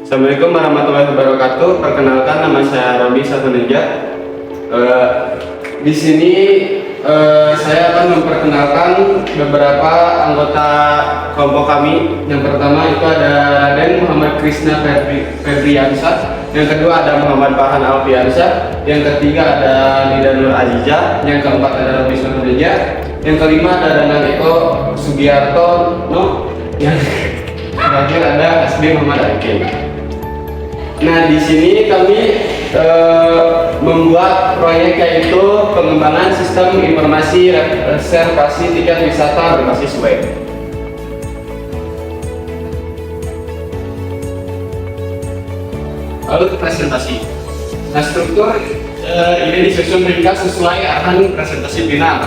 Assalamualaikum warahmatullahi wabarakatuh. Perkenalkan, nama saya Robi Satunija. Di sini saya akan memperkenalkan beberapa anggota kelompok kami. Yang pertama itu ada Raden Muhammad Krishna Febriansyah. Yang kedua ada Muhammad Farhan Alfiansyah. Yang ketiga ada Nida Nur Aziza. Yang keempat ada Robi Satunija. Yang kelima ada Danang Eko Sugiarto. Yang terakhir ada SB Muhammad Arifin. Nah, di sini kami membuat proyek yaitu pengembangan sistem informasi reservasi tiket wisata berbasis web. Lalu presentasi. Nah, struktur ini disusun ringkas sesuai arahan presentasi final.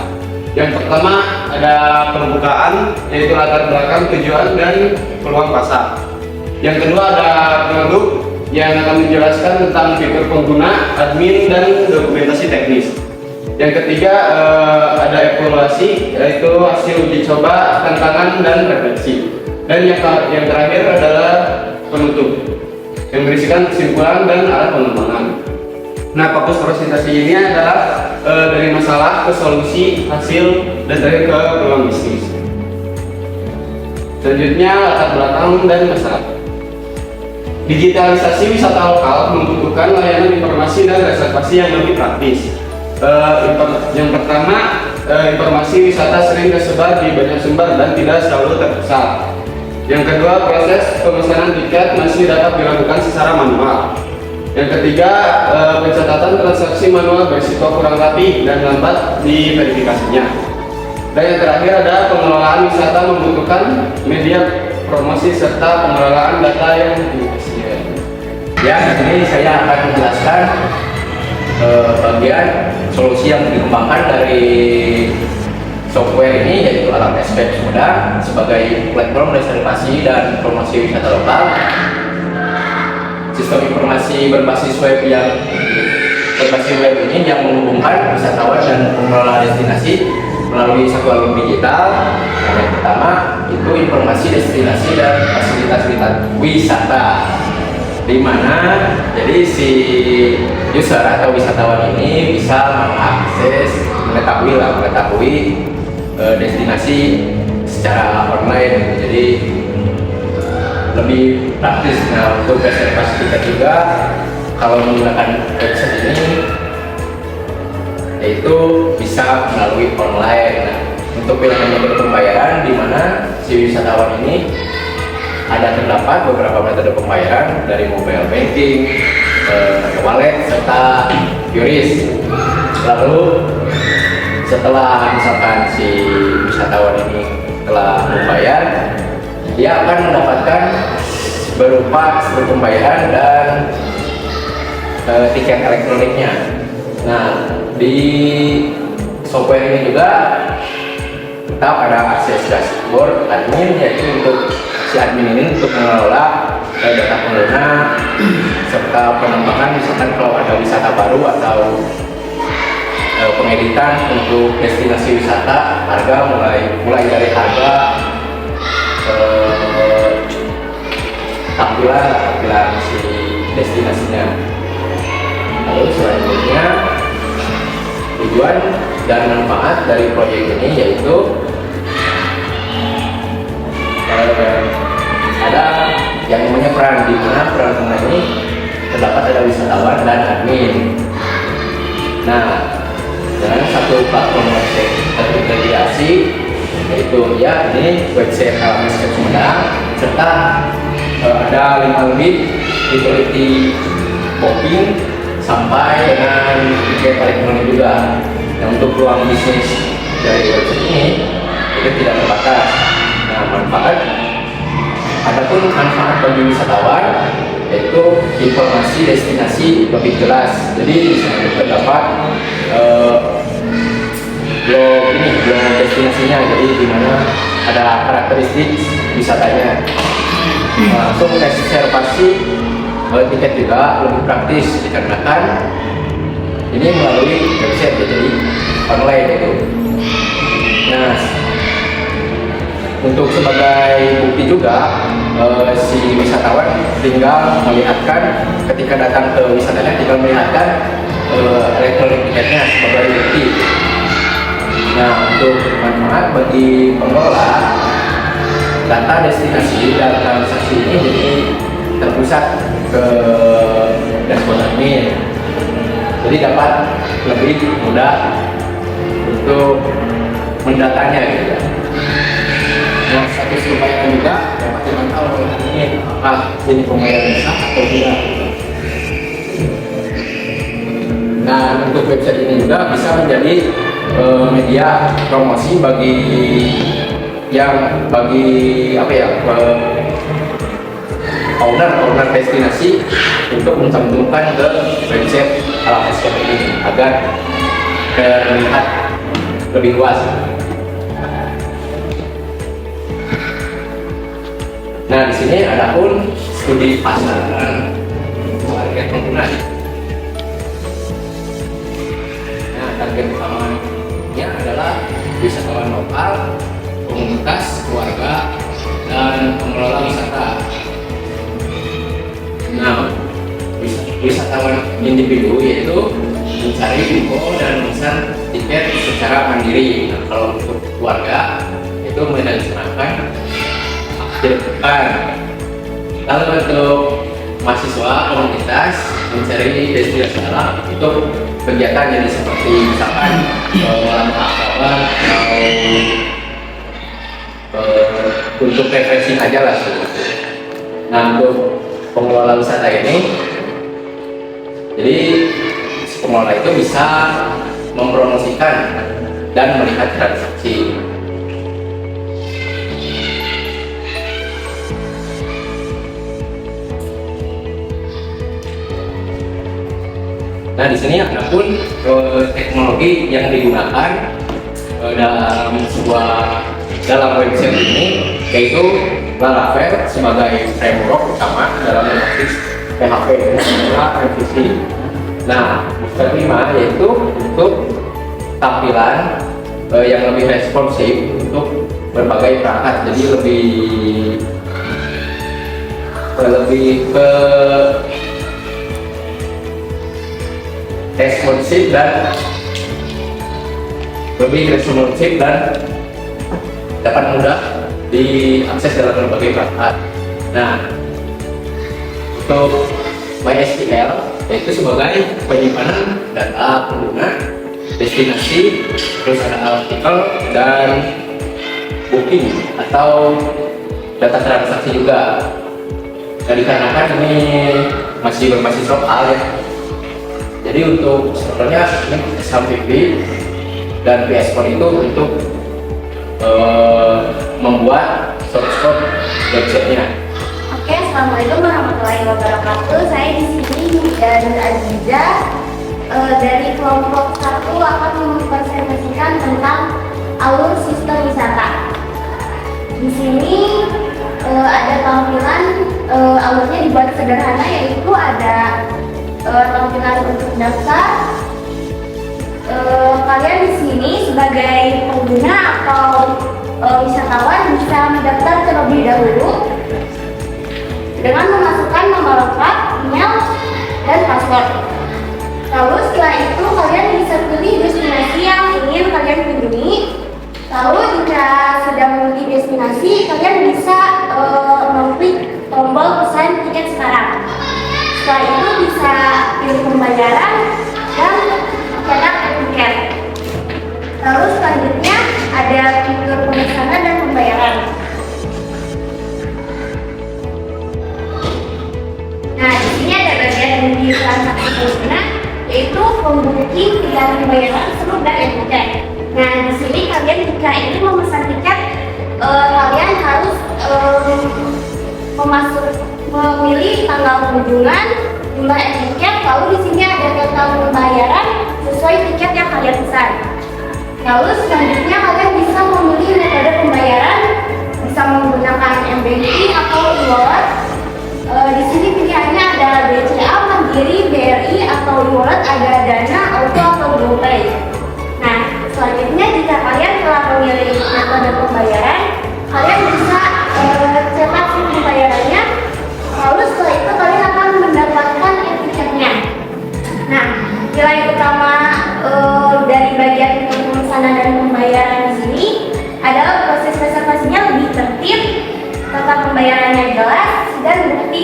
Yang pertama ada pembukaan, yaitu latar belakang, tujuan, dan peluang pasar. Yang kedua ada produk yang akan menjelaskan tentang fitur pengguna, admin, dan dokumentasi teknis. Yang ketiga ada evaluasi, yaitu hasil uji coba, tantangan, dan refleksi. Dan yang terakhir adalah penutup yang berisikan kesimpulan dan arah pengembangan. Nah, fokus presentasi ini adalah dari masalah ke solusi, hasil, dan terakhir ke peluang bisnis. Selanjutnya latar belakang dan masalah. Digitalisasi wisata lokal membutuhkan layanan informasi dan reservasi yang lebih praktis. Yang pertama, informasi wisata sering tersebar di banyak sumber dan tidak selalu terpusat. Yang kedua, proses pemesanan tiket masih dapat dilakukan secara manual. Yang ketiga, pencatatan transaksi manual berisiko kurang rapi dan lambat di verifikasinya. Dan yang terakhir ada pengelolaan wisata membutuhkan media promosi serta pengelolaan data yang efisien. Ya, ini saya akan menjelaskan bagian solusi yang dikembangkan dari software ini, yaitu alat SPEP Sumedang sebagai platform reservasi dan promosi wisata lokal. Sistem informasi berbasis web ini yang menghubungkan wisatawan dan pengelola destinasi melalui satu alur digital. Yang pertama itu informasi destinasi dan fasilitas wisata, di mana jadi si user atau wisatawan ini bisa mengetahui destinasi secara online. Jadi lebih praktis. Nah, untuk reservasi tiket juga kalau menggunakan website ini yaitu bisa melalui online. Nah, untuk pilihan metode pembayaran, di mana si wisatawan ini terdapat beberapa metode pembayaran dari mobile banking, wallet, serta QRIS. Lalu setelah misalkan si wisatawan ini telah membayar, dia akan mendapatkan berupa sistem pembayaran dan tiket elektroniknya. Nah, di software ini juga tetap ada akses dashboard admin, yaitu untuk si admin ini untuk mengelola data pengguna serta penambahan, misalkan kalau ada wisata baru atau pengeditan untuk destinasi wisata, harga mulai dari harga, tampilan si destinasinya. Lalu selanjutnya tujuan dan manfaat dari proyek ini yaitu ada yang namanya peran, di mana peran ini terdapat ada wisatawan dan admin. Nah, dengan satu platform website terintegrasi, yaitu ini website SPEP Sumedang, serta ada 5 lebih utility booking sampai dengan tiket elektronik juga. Yang untuk peluang bisnis dari website ini itu tidak terbatas. Nah, adapun manfaat bagi wisatawan yaitu informasi destinasi lebih jelas. Jadi di sana terdapat blog destinasinya, jadi di mana ada karakteristik wisatanya. Langsung reservasi tiket juga lebih praktis dikarenakan ini melalui website, jadi online itu. Nah, untuk sebagai bukti juga si wisatawan tinggal melihatkan ketika datang ke wisatanya, tinggal melihatkan elektronik tiketnya sebagai bukti. Nah, untuk manfaat bagi pengelola, data destinasi dan transaksi ini jadi terpusat ke dashboard admin, jadi dapat lebih mudah untuk mendatanya gitu. Nah, status pembayaran juga dapat dimantau oleh admin, apakah ini pembayaran sah atau tidak. Nah, untuk website ini juga bisa menjadi media promosi bagi owner destinasi untuk mencantumkan ke website alamat ini agar terlihat lebih luas. Nah, di sini ada pun studi pasar dan target pengguna. Nah, target utamanya adalah wisatawan lokal, komunitas, keluarga, dan pengelola wisata. Nah, wisatawan individu yaitu mencari info dan memesan tiket secara mandiri. Nah, kalau untuk keluarga itu merencanakan akhir pekan. Lalu untuk mahasiswa komunitas mencari destinasi alam untuk kegiatan jadi seperti misalkan kawan atau untuk refreshing aja lah. Nah, untuk pengelola wisata ini, jadi pengelola itu bisa mempromosikan dan melihat transaksi. Nah, di sini ada pun teknologi yang digunakan dalam website ini, yaitu Laravel sebagai framework utama dalam berbasis PHP adalah revisi. Nah, booster 5 yaitu untuk tampilan yang lebih responsif untuk berbagai perangkat, jadi lebih ke responsif dan dapat mudah diakses dalam berbagai perangkat. Nah, untuk MySQL yaitu sebagai penyimpanan data pengguna, destinasi, terus ada artikel dan booking atau data transaksi juga. Nah, dikarenakan ini masih berbasis lokal ya, jadi untuk sebenarnya SHPP dan PS Code itu untuk membuat source code websitenya. Oke, assalamualaikum warahmatullahi wabarakatuh. Saya di sini dan Aziza dari kelompok 1 akan mempresentasikan tentang alur sistem wisata. Di sini ada tampilan alurnya dibuat sederhana, yaitu ada tampilan untuk daftar. Kalian di sini sebagai pengguna atau wisatawan bisa mendaftar terlebih dahulu dengan memasukkan nomor lengkap, email, dan password. Lalu setelah itu kalian bisa pilih destinasi yang ingin kalian kunjungi. Lalu jika sudah memilih destinasi, kalian bisa mengklik tombol pesan tiket sekarang. Setelah itu bisa pilih pembayaran dan cetak tiket. Lalu selanjutnya ada fitur pemesanan dan pembayaran. Nah, di sini ada bagian di transaksi pengguna, yaitu pembooking dan pembayaran seluruh dan tiket. Nah, di sini kalian jika ingin memesan tiket, kalian harus memilih tanggal kunjungan, jumlah tiket, lalu di sini ada total pembayaran sesuai tiket yang kalian pesan. Lalu selanjutnya kalian bisa memilih metode pembayaran, bisa menggunakan mBanking atau e-wallet. Di sini pilihannya ada BCA, Mandiri, BRI, atau e-wallet ada Dana, Auto, atau GoPay. Nah, selanjutnya jika kalian telah memilih metode pembayaran, kalian bisa cetak slip pembayaran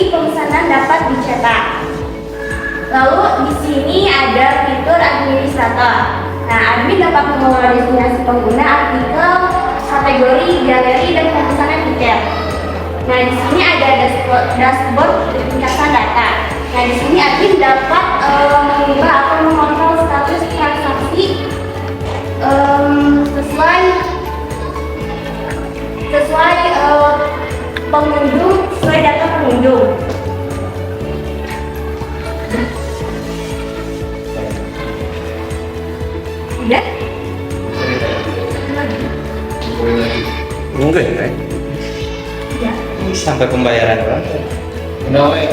pemesanan dapat dicetak. Lalu di sini ada fitur administrator. Nah, admin dapat mengelola destinasi pengguna, artikel, kategori, galeri, dan pemesanan tiket. Nah, di sini ada dashboard ringkasan data. Nah, di sini admin dapat mengubah atau mengontrol status transaksi sesuai pengunjung, sesuai data pengunjung. Udah? Enggak ya? Ya. Sampai pembayaran kan? Kenapa ya?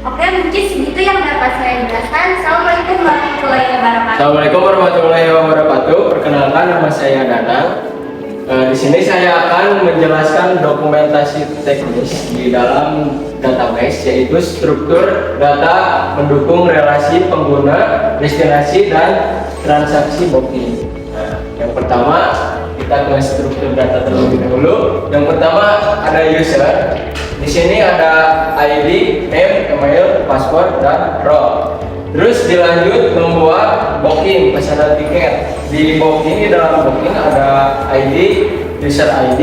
Oke, mungkin segitu yang dapat saya jelaskan. Assalamualaikum warahmatullahi wabarakatuh. Assalamualaikum warahmatullahi wabarakatuh. Perkenalkan, nama saya Danang. Di sini saya akan menjelaskan dokumentasi teknis di dalam database, yaitu struktur data mendukung relasi pengguna, destinasi, dan transaksi booking. Nah, yang pertama kita ke struktur data terlebih dahulu. Yang pertama ada user. Di sini ada ID, name, email, password, dan role. Terus dilanjut membuat booking, pesanan tiket. Di booking, di dalam booking ada ID, user ID,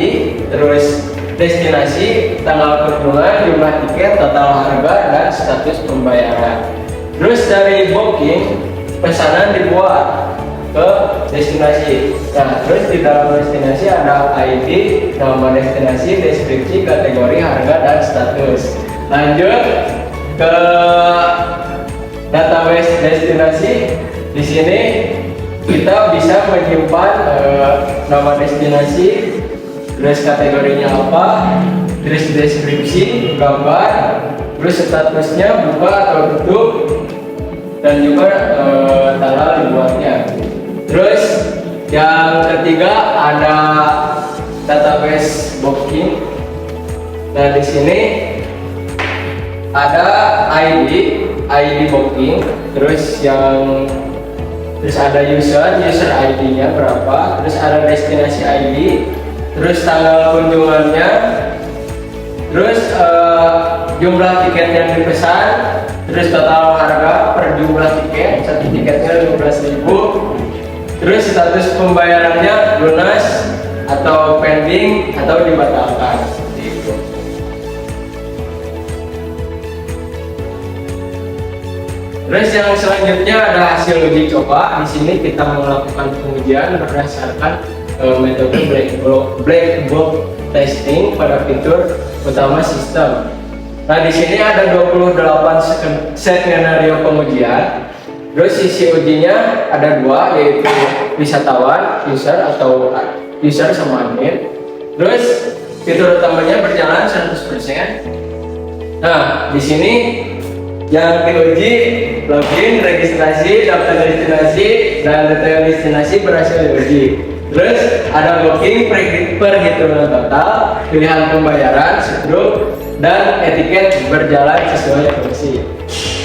terus destinasi, tanggal kunjungan, jumlah tiket, total harga, dan status pembayaran. Terus dari booking, pesanan dibuat ke destinasi. Nah, terus di dalam destinasi ada ID, nama destinasi, deskripsi, kategori, harga, dan status. Lanjut ke database destinasi. Di sini kita bisa menyimpan nama destinasi, terus kategorinya apa, terus deskripsi, gambar, terus statusnya buka atau tutup, dan juga tanggal dibuatnya. Terus yang ketiga ada database booking. Nah, di sini ada ID booking, terus ada user ID-nya berapa, terus ada destinasi ID, terus tanggal kunjungannya, terus jumlah tiket yang dipesan, terus total harga per jumlah tiket, satu tiketnya 15.000, terus status pembayarannya lunas atau pending atau dibatalkan. Seperti itu. Terus yang selanjutnya ada hasil uji coba. Di sini kita melakukan pengujian berdasarkan metode black box testing pada fitur utama sistem. Nah, di sini ada 28 skenario pengujian. Terus sisi ujinya ada dua, yaitu wisatawan, user atau user sama admin. Terus fitur utamanya berjalan 100%. Nah, di sini yang diuji login, registrasi, daftar destinasi, dan detail destinasi berhasil diuji. Terus ada booking, perhitungan total, pilihan pembayaran, stroke, dan etiket berjalan sesuai fungsi.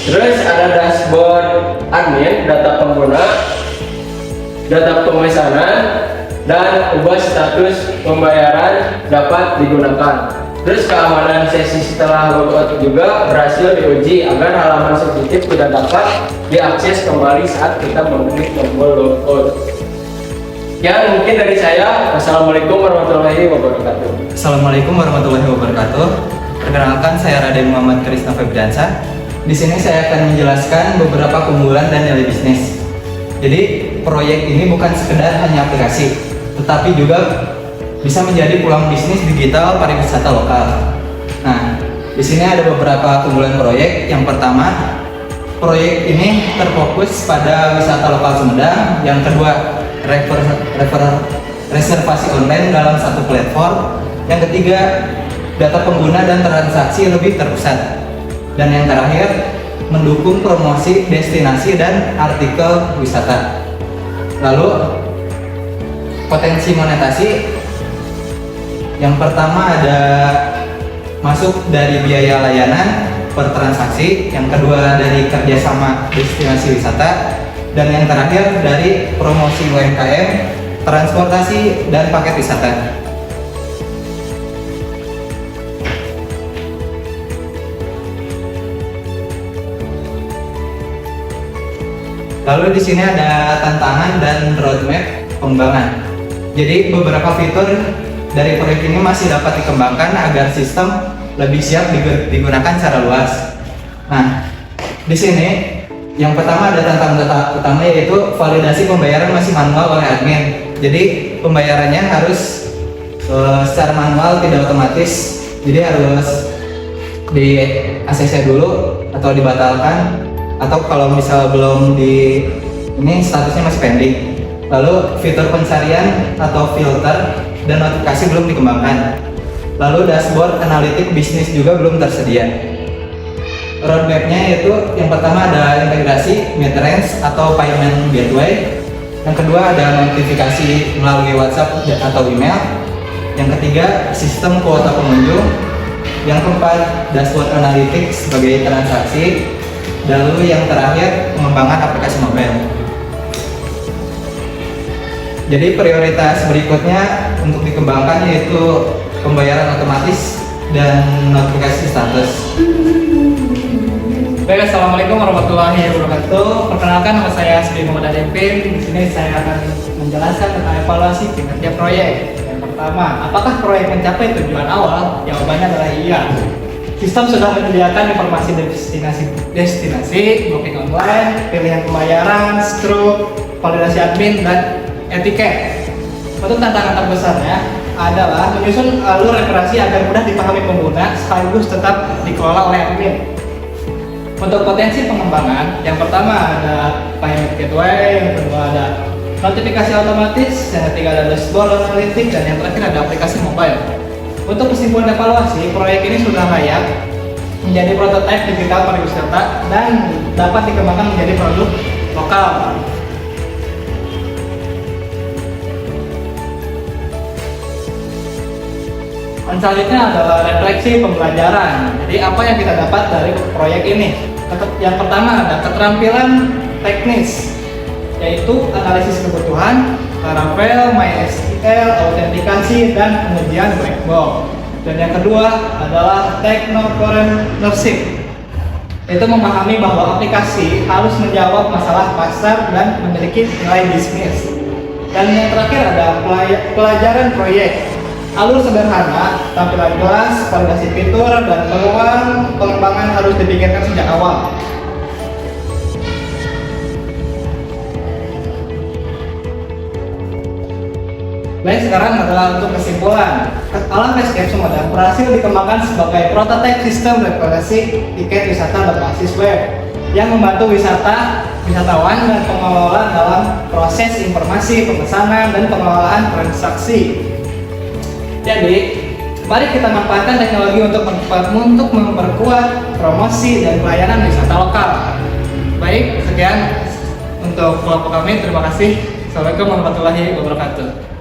Terus ada dashboard admin, data pengguna, data pemesanan, dan ubah status pembayaran dapat digunakan. Terus keamanan sesi setelah logout juga berhasil diuji agar halaman sensitif tidak dapat diakses kembali saat kita mengklik tombol logout. Ya, mungkin dari saya. Wassalamualaikum warahmatullahi wabarakatuh. Assalamualaikum warahmatullahi wabarakatuh. Perkenalkan, saya Raden Muhammad Krisna Febriansa. Di sini saya akan menjelaskan beberapa keunggulan dan nilai bisnis. Jadi, proyek ini bukan sekedar hanya aplikasi, tetapi juga bisa menjadi peluang bisnis digital pariwisata lokal. Nah, di sini ada beberapa keunggulan proyek. Yang pertama, proyek ini terfokus pada wisata lokal Sumedang. Yang kedua, reservasi online dalam satu platform. Yang ketiga, data pengguna dan transaksi lebih terpusat. Dan yang terakhir, mendukung promosi destinasi dan artikel wisata. Lalu, potensi monetasi. Yang pertama ada masuk dari biaya layanan per transaksi, yang kedua dari kerjasama destinasi wisata, dan yang terakhir dari promosi UMKM, transportasi, dan paket wisata. Lalu di sini ada tantangan dan roadmap pengembangan. Jadi beberapa fitur dari proyek ini masih dapat dikembangkan agar sistem lebih siap digunakan secara luas. Nah, di sini yang pertama ada tantangan utama yaitu validasi pembayaran masih manual oleh admin. Jadi pembayarannya harus secara manual, tidak otomatis. Jadi harus di ACC dulu atau dibatalkan, atau kalau misal belum di ini statusnya masih pending. Lalu fitur pencarian atau filter dan notifikasi belum dikembangkan. Lalu dashboard analitik bisnis juga belum tersedia. Roadmapnya yaitu yang pertama ada integrasi mid-range atau payment gateway. Yang kedua ada notifikasi melalui WhatsApp atau email. Yang ketiga sistem kuota pengunjung. Yang keempat dashboard analitik sebagai transaksi. Dan lalu yang terakhir pengembangan aplikasi mobile. Jadi prioritas berikutnya untuk dikembangkan yaitu pembayaran otomatis dan notifikasi status. Baik, assalamualaikum warahmatullahi wabarakatuh. Perkenalkan, nama saya Sri Muhammad Arifin. Di sini saya akan menjelaskan tentang evaluasi kinerja proyek. Yang pertama, apakah proyek mencapai tujuan awal? Jawabannya adalah iya. Sistem sudah menyediakan informasi destinasi, booking online, pilihan pembayaran, struk, validasi admin, dan etiket. Untuk tantangan terbesarnya adalah menyusun alur referensi agar mudah dipahami pengguna sekaligus tetap dikelola oleh admin. Untuk potensi pengembangan, yang pertama ada payment gateway, yang kedua ada notifikasi otomatis, yang ketiga ada dashboard analitik, dan yang terakhir ada aplikasi mobile. Untuk kesimpulan evaluasi, proyek ini sudah layak menjadi prototipe digital pariwisata dan dapat dikembangkan menjadi produk lokal. Selanjutnya adalah refleksi pembelajaran. Jadi apa yang kita dapat dari proyek ini? Yang pertama ada keterampilan teknis, yaitu analisis kebutuhan, Laravel, MySQL, autentikasi, dan pengujian black box. Dan yang kedua adalah technopreneurship, yaitu memahami bahwa aplikasi harus menjawab masalah pasar dan memiliki nilai bisnis. Dan yang terakhir ada pelajaran proyek, alur sederhana, tampilan jelas, validasi fitur, dan peluang pengembangan harus dipikirkan sejak awal. Baik, sekarang adalah untuk kesimpulan. Alam Escape Sumedang berhasil dikembangkan sebagai prototipe sistem reservasi tiket wisata berbasis web yang membantu wisatawan dan pengelola dalam proses informasi, pemesanan, dan pengelolaan transaksi. Jadi, mari kita manfaatkan teknologi untuk memperkuat promosi dan pelayanan wisata lokal. Baik, sekian untuk kelompok kami. Terima kasih. Assalamualaikum warahmatullahi wabarakatuh.